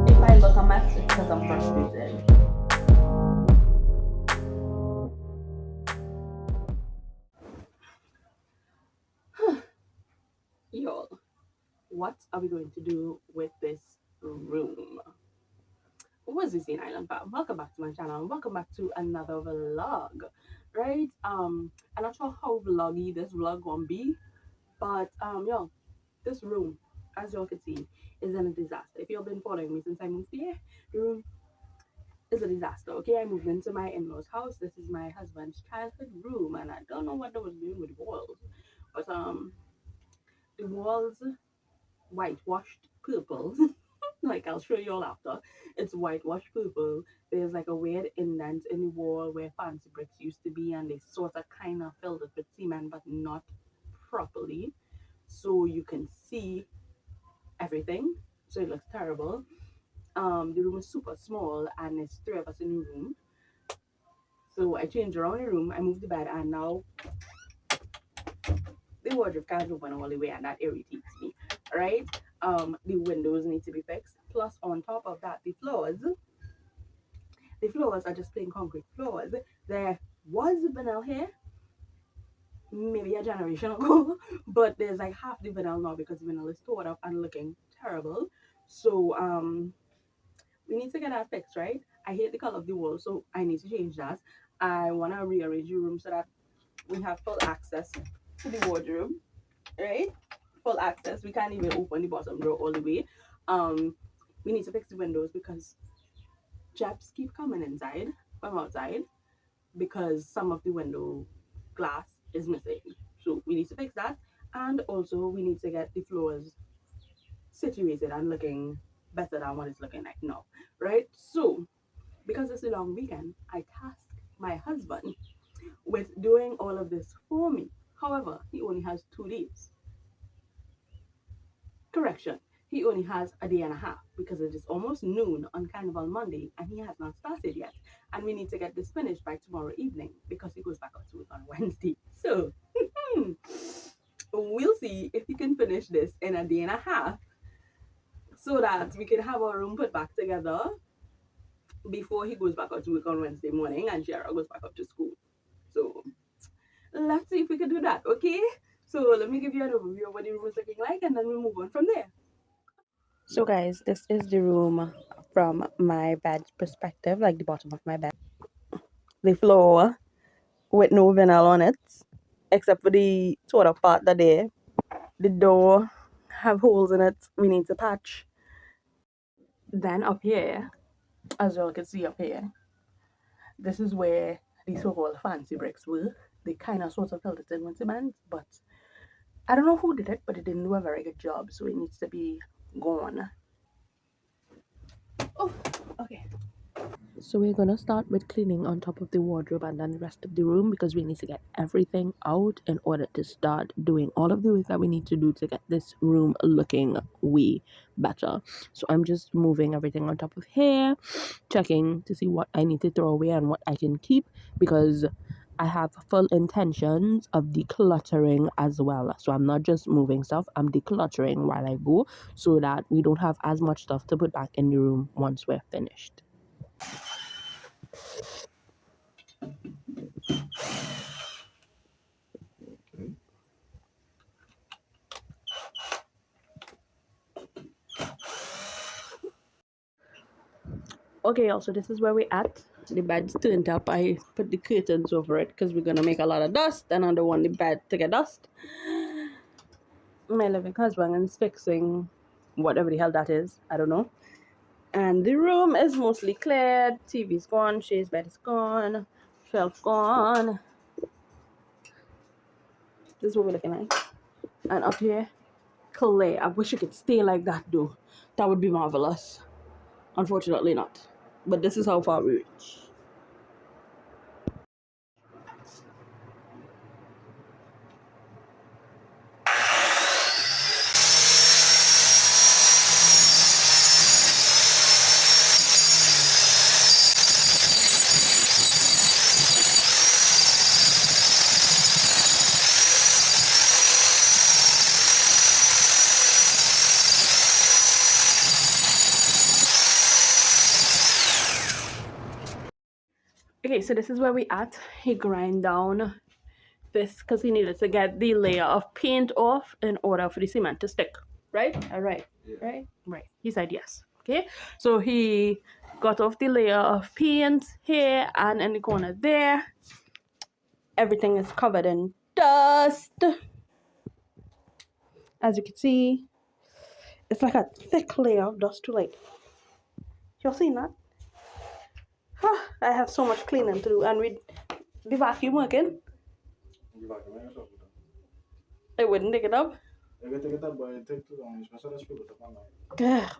If I look a mess, it's because I'm frustrated. Y'all, what are we going to do with this room? What's this in Island Fam? Welcome back to my channel. Welcome back to another vlog. Right? I'm not sure how vloggy this vlog gonna be, but y'all, this room, as y'all can see, is in a disaster. If you've been following me since I moved here, the room is a disaster. Okay, I moved into my in-laws house. This is my husband's childhood room, and I don't know what they was doing with the walls, but the walls whitewashed purple. Like I'll show you all after. It's whitewashed purple. There's like a weird indent in the wall where fancy bricks used to be, and they sort of kind of filled it with cement, but not properly. So you can see everything. So it looks terrible. The room is super small, and there's three of us in the room. So I changed around the room. I moved the bed, and now the wardrobe can't open all the way, and that irritates me. Right? The windows need to be fixed. Plus, on top of that, the floors are just plain concrete floors. There was vinyl here maybe a generation ago, but there's like half the vinyl now because the vinyl is torn up and looking terrible. So we need to get that fixed, right? I hate the color of the wall, so I need to change that. I want to rearrange the room so that we have full access to the wardrobe, right? Full access. We can't even open the bottom drawer all the way. We need to fix the windows because chaps keep coming inside from outside because some of the window glass is missing. So we need to fix that. And also we need to get the floors situated and looking better than what it's looking like now. Right? So because it's a long weekend, I tasked my husband with doing all of this for me. However, he only has 2 days. Correction. He only has a day and a half because it is almost noon on Carnival Monday and he has not started yet. And we need to get this finished by tomorrow evening because he goes back out to work on Wednesday. So we'll see if he can finish this in a day and a half so that we can have our room put back together before he goes back out to work on Wednesday morning and Shara goes back up to school. So let's see if we can do that, okay? So let me give you an overview of what the room is looking like and then we'll move on from there. So guys, this is the room from my bed perspective, like the bottom of my bed. The floor with no vinyl on it, except for the sort of part that there. The door have holes in it. We need to patch. Then up here, as you all can see up here, this is where the so-called fancy bricks were. They kind of sort of filled it in with cement, but I don't know who did it, but it didn't do a very good job, so it needs to be gone. Oh, okay. So we're gonna start with cleaning on top of the wardrobe and then the rest of the room because we need to get everything out in order to start doing all of the work that we need to do to get this room looking way better. So I'm just moving everything on top of here, checking to see what I need to throw away and what I can keep because I have full intentions of decluttering as well. So I'm not just moving stuff, I'm decluttering while I go so that we don't have as much stuff to put back in the room once we're finished. Okay, also this is where we at. The bed's turned up. I put the curtains over it because we're gonna make a lot of dust and I don't want the bed to get dust. My living husband is fixing whatever the hell that is. I don't know. And the room is mostly cleared. TV's gone, Shay's bed is gone, shelf gone. This is what we're looking like. And up here, clear. I wish it could stay like that though. That would be marvelous. Unfortunately not. But this is how far we reach. Okay, so this is where we at. He grind down this because he needed to get the layer of paint off in order for the cement to stick. Right? All right. Yeah. Right. He said yes. Okay. So he got off the layer of paint here and in the corner there. Everything is covered in dust. As you can see, it's like a thick layer of dust too. Like, you'll see that? I have so much cleaning to do, and with the vacuum working, I wouldn't dig it up.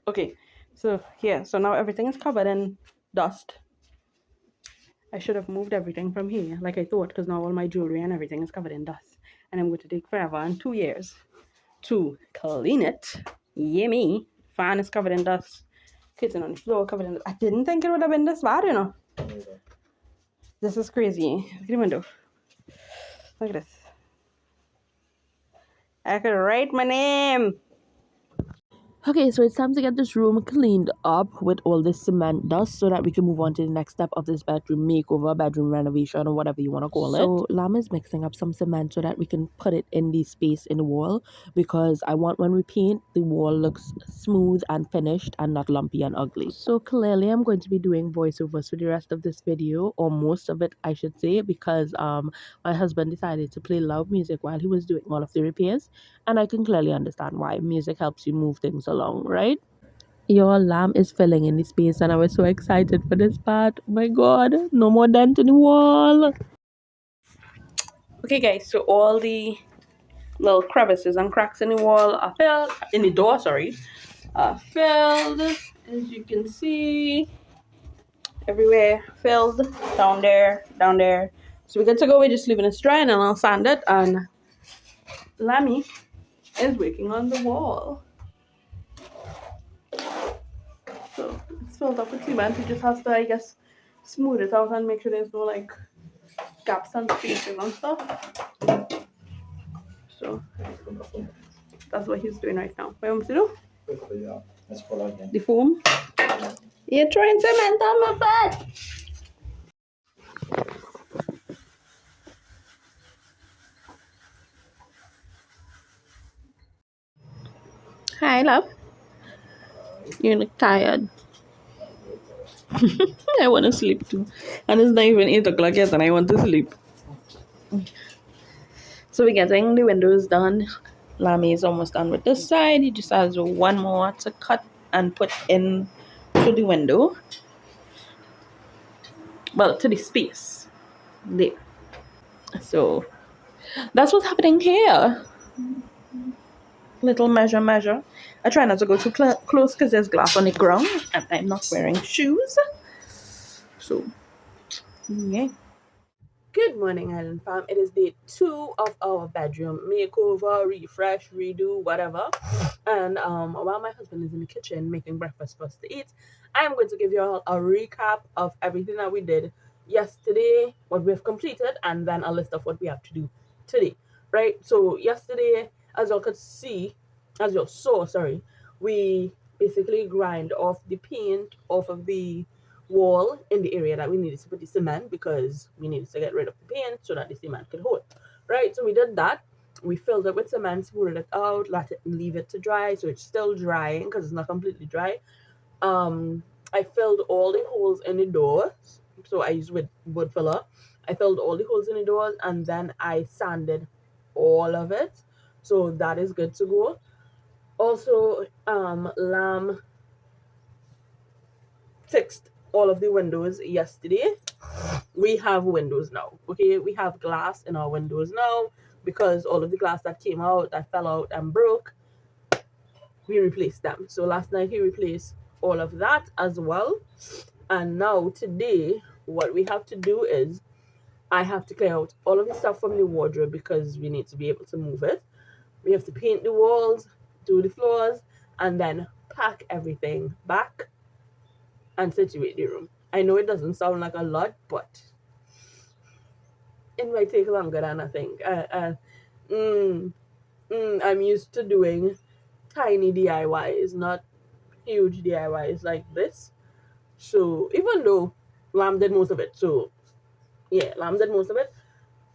Okay, so yeah, so now everything is covered in dust. I should have moved everything from here, like I thought, because now all my jewelry and everything is covered in dust, and I'm going to take forever and 2 years to clean it. Yummy. Fan is covered in dust. Kitchen on the floor covered in dust. I didn't think it would have been this bad, you know. This is crazy. Look at the window. Look at this. I could write my name. Okay, so it's time to get this room cleaned up with all this cement dust so that we can move on to the next step of this bedroom makeover, bedroom renovation, or whatever you want to call it. So Lam is mixing up some cement so that we can put it in the space in the wall, because I want when we paint, the wall looks smooth and finished and not lumpy and ugly. So clearly I'm going to be doing voiceovers for the rest of this video, or most of it I should say, because my husband decided to play loud music while he was doing all of the repairs, and I can clearly understand why. Music helps you move things along, right? Your lamp is filling in the space, and I was so excited for this part. Oh my god, no more dent in the wall. Okay, guys, so all the little crevices and cracks in the wall are filled, in the door, sorry, are filled. As you can see, everywhere filled, down there, down there. So we're good to go. We're just leaving it dry, and then I'll sand it. And Lammy is working on the wall. So it's filled up with cement. He just has to, I guess, smooth it out and make sure there's no like gaps and spaces and stuff. So that's what he's doing right now. What you want me to do? The foam? You're throwing cement on my bed. Hi, love. You look tired. I want to sleep too. And it's not even 8 o'clock yet and I want to sleep. So we're getting the windows done. Lamy is almost done with this side. He just has one more to cut and put in to the window. Well, to the space there. So that's what's happening here. Little measure. I try not to go too close because there's glass on the ground and I'm not wearing shoes. So, yeah. Good morning, Island Fam. It is day 2 of our bedroom makeover, refresh, redo, whatever. And while my husband is in the kitchen making breakfast for us to eat, I'm going to give you all a recap of everything that we did yesterday, what we've completed, and then a list of what we have to do today. Right? So yesterday, as you could see, as you saw, sorry, we basically grind off the paint off of the wall in the area that we needed to put the cement, because we needed to get rid of the paint so that the cement could hold. Right? So we did that. We filled it with cement, smoothed it out, leave it to dry. So it's still drying because it's not completely dry. I filled all the holes in the doors. So I used wood filler. I filled all the holes in the doors and then I sanded all of it. So that is good to go. Also, Lamb fixed all of the windows yesterday. We have windows now. Okay, we have glass in our windows now, because all of the glass that came out, that fell out and broke, we replaced them. So last night he replaced all of that as well. And now today, what we have to do is I have to clear out all of the stuff from the wardrobe because we need to be able to move it. We have to paint the walls, do the floors, and then pack everything back and situate the room. I know it doesn't sound like a lot, but it might take longer than I think. I'm used to doing tiny DIYs, not huge DIYs like this. So even though Lamb did most of it, so Yeah, Lamb did most of it.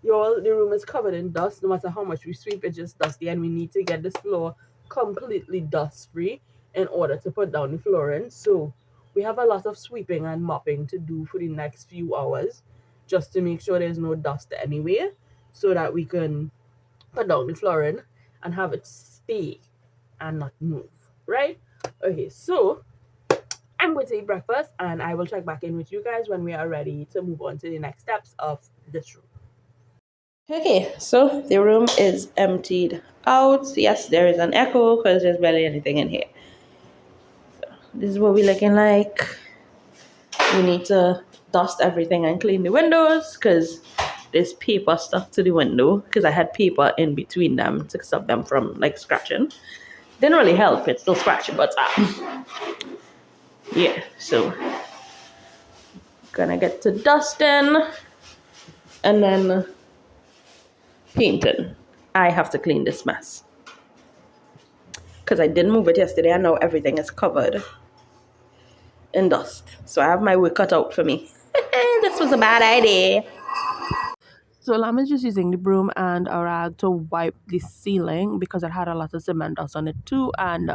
The room is covered in dust. No matter how much we sweep, it's just dusty, and we need to get this floor completely dust free in order to put down the flooring. So we have a lot of sweeping and mopping to do for the next few hours, just to make sure there's no dust anywhere, so that we can put down the flooring and have it stay and not move. Right? Okay, so I'm going to eat breakfast, and I will check back in with you guys when we are ready to move on to the next steps of this room. Okay, so the room is emptied out. Yes, there is an echo because there's barely anything in here. This is what we're looking like. We need to dust everything and clean the windows because there's paper stuck to the window because I had paper in between them to stop them from like scratching. Didn't really help, it's still scratching, but yeah, so gonna get to dusting and then painting. I have to clean this mess because I didn't move it yesterday and now everything is covered in dust. So I have my work cut out for me. This was a bad idea. So Lam is just using the broom and a rag to wipe the ceiling because it had a lot of cement dust on it too, and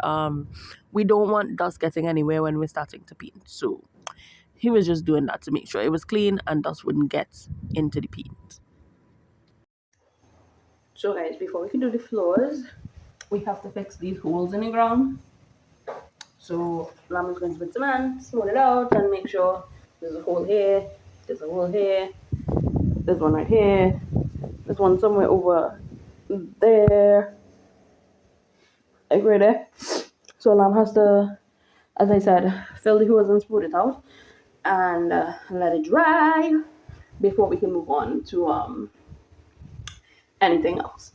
we don't want dust getting anywhere when we're starting to paint. So he was just doing that to make sure it was clean and dust wouldn't get into the paint. So guys, before we can do the floors, we have to fix these holes in the ground. So Lam is going to put cement, smooth it out, and make sure there's a hole here, there's a hole here, there's one right here, there's one somewhere over there, like right there. So Lam has to, as I said, fill the holes and smooth it out, and let it dry before we can move on to anything else.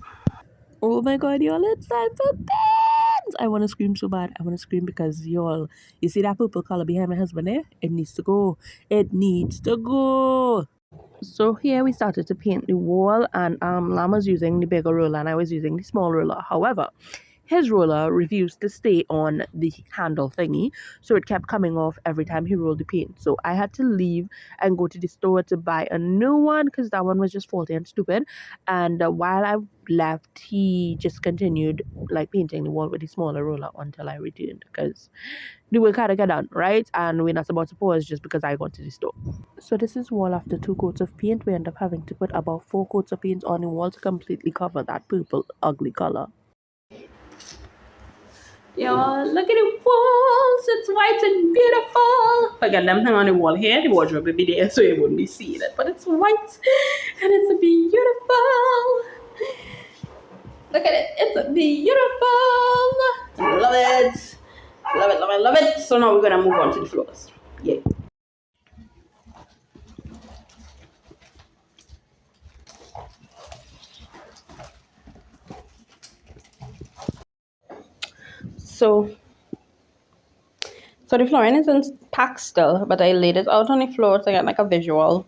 Oh my god, y'all, it's time to dance! I want to scream so bad. I want to scream because y'all, you see that purple color behind my husband there? It needs to go. It needs to go. So here we started to paint the wall, and Llama's using the bigger roller and I was using the small roller. However, his roller refused to stay on the handle thingy, so it kept coming off every time he rolled the paint. So I had to leave and go to the store to buy a new one because that one was just faulty and stupid. And while I left, he just continued like painting the wall with the smaller roller until I returned because the work had to get done, right? And we're not about to pause just because I got to the store. So this is wall after 2 coats of paint. We end up having to put about 4 coats of paint on the wall to completely cover that purple ugly color. Y'all, look at the walls. It's white and beautiful. If I get them hang on the wall here, the wardrobe would be there so you wouldn't be seeing it. But it's white and it's beautiful. Look at it. It's beautiful. I love it. Love it, love it, love it. So now we're going to move on to the floors. Yay. So the flooring isn't packed still, but I laid it out on the floor to get like a visual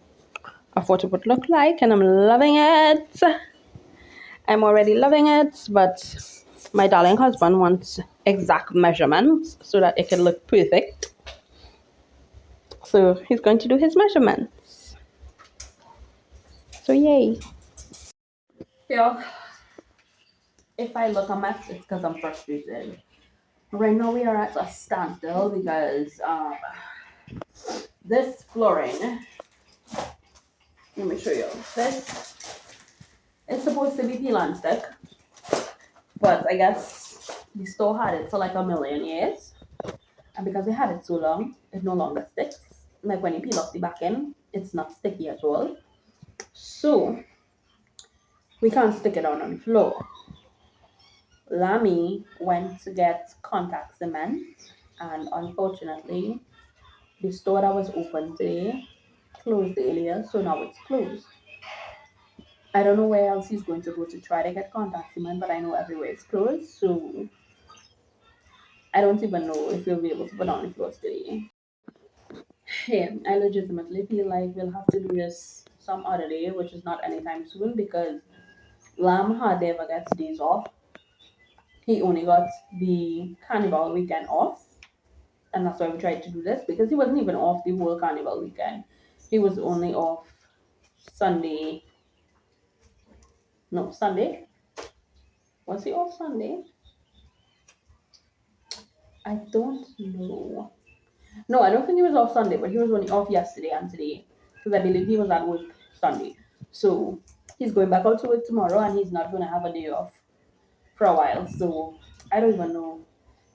of what it would look like, and I'm loving it. I'm already loving it, but my darling husband wants exact measurements so that it can look perfect. So he's going to do his measurements. So yay. Yeah. If I look a mess, it's because I'm frustrated. Right now we are at a standstill because this flooring, let me show you. This is supposed to be peel and stick, but I guess the store had it for like a million years. And because they had it so long, it no longer sticks. Like when you peel off the back end, it's not sticky at all. So we can't stick it down on the floor. Lamy went to get contact cement, and unfortunately, the store that was open today closed earlier, so now it's closed. I don't know where else he's going to go to try to get contact cement, but I know everywhere is closed, so I don't even know if we'll be able to put on the floors today. Hey, I legitimately feel like we'll have to do this some other day, which is not anytime soon because Lamb hardly ever gets days off. He only got the carnival weekend off, and that's why we tried to do this because he wasn't even off the whole carnival weekend. He was only off Sunday. No, Sunday. Was he off Sunday? I don't know. No, I don't think he was off Sunday, but he was only off yesterday and today because I believe he was at work Sunday. So he's going back out to work tomorrow, and he's not going to have a day off for a while. So I don't even know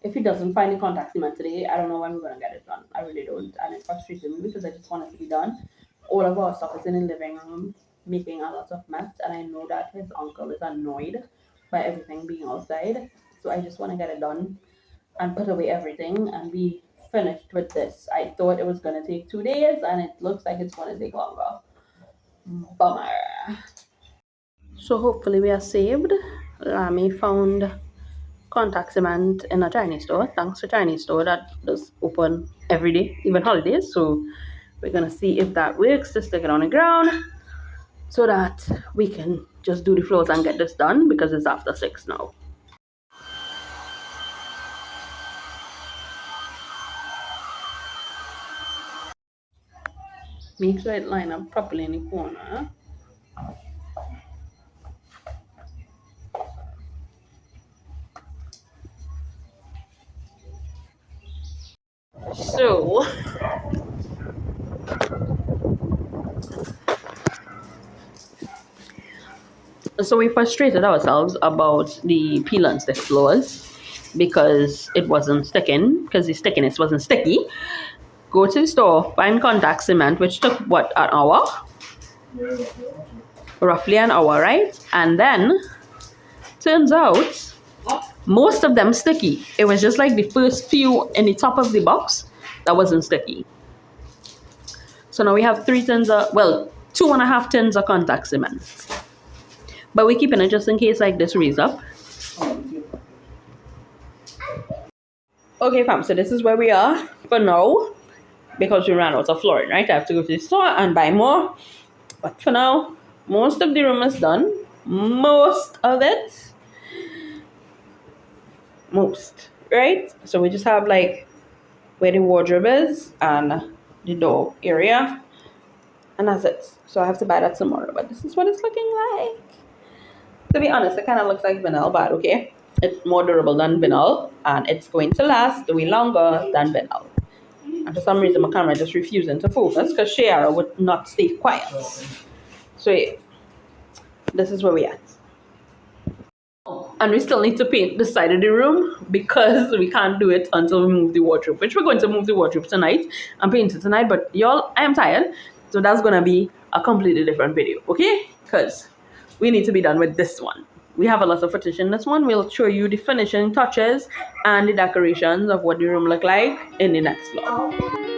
if he doesn't finally contact him today. I don't know when we're going to get it done. I really don't, and it frustrates me because I just want it to be done. All of our stuff is in the living room, making a lot of mess, and I know that his uncle is annoyed by everything being outside. So I just want to get it done and put away everything and be finished with this. I thought it was going to take 2 days, and it looks like it's going to take longer. Bummer. So hopefully we are saved. Lamy found contact cement in a Chinese store. Thanks to Chinese store that does open every day, even holidays. So we're gonna see if that works. Just stick it on the ground so that we can just do the floors and get this done because it's after 6 now. Make sure it line up properly in the corner. So we frustrated ourselves about the peel and stick floors because it wasn't sticking, because the stickiness wasn't sticky. Go to the store, find contact cement, which took what, an hour? Roughly an hour, right? And then turns out most of them sticky. It was just like the first few in the top of the box that wasn't sticky. So now we have 3 tons of, well, 2.5 tons of contact cement. But we're keeping it just in case like this raise up. Okay, fam, so this is where we are for now because we ran out of flooring, right? I have to go to the store and buy more. But for now, most of the room is done. Most of it. Most, right? So we just have like where the wardrobe is and the door area. And that's it. So I have to buy that tomorrow. But this is what it's looking like. To be honest, it kind of looks like vinyl, but okay. It's more durable than vinyl, and it's going to last way longer than vinyl. And for some reason, my camera just refusing to focus because Shara would not stay quiet. So yeah, this is where we at. And we still need to paint the side of the room because we can't do it until we move the wardrobe, which we're going to move the wardrobe tonight and paint it tonight. But y'all, I am tired. So that's going to be a completely different video, okay? Because we need to be done with this one. We have a lot of footage in this one. We'll show you the finishing touches and the decorations of what the room look like in the next vlog.